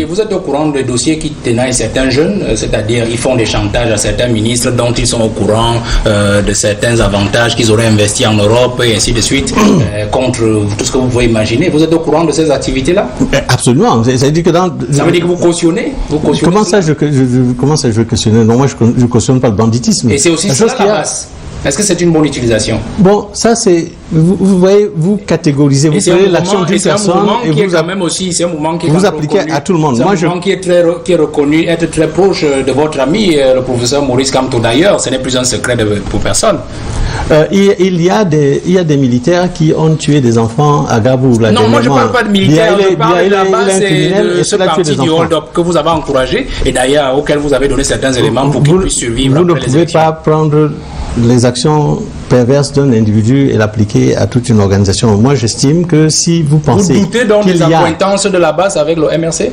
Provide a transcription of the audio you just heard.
vous êtes au courant des dossiers qui tenaillent certains jeunes, c'est-à-dire ils font des chantages à certains ministres dont ils sont au courant de certains avantages qu'ils auraient investis en Europe et ainsi de suite, contre tout ce que vous pouvez imaginer. Vous êtes au courant de ces activités-là? Absolument. Ça veut dire que vous cautionnez, comment ça je veux cautionner? Non, moi je ne cautionne pas le banditisme. Et c'est aussi ça la base. Est-ce que c'est une bonne utilisation? Bon, ça c'est, vous voyez, vous catégorisez, vous prenez l'action d'une personne et vous appliquez à tout le monde. Moi, qui est reconnu être très proche de votre ami, le professeur Maurice Kamto d'ailleurs. Ce n'est plus un secret pour personne. Il y a des militaires qui ont tué des enfants à Gabou. Non, moi je ne parle pas de militaires, je parle de la base de ce parti du hold-up que vous avez encouragé et d'ailleurs auquel vous avez donné certains éléments pour qu'il puisse survivre. Vous ne pouvez pas prendre les actions perverses d'un individu et l'appliquer à toute une organisation. Moi, j'estime que si vous pensez... Vous doutez donc des accointances de la base avec le MRC?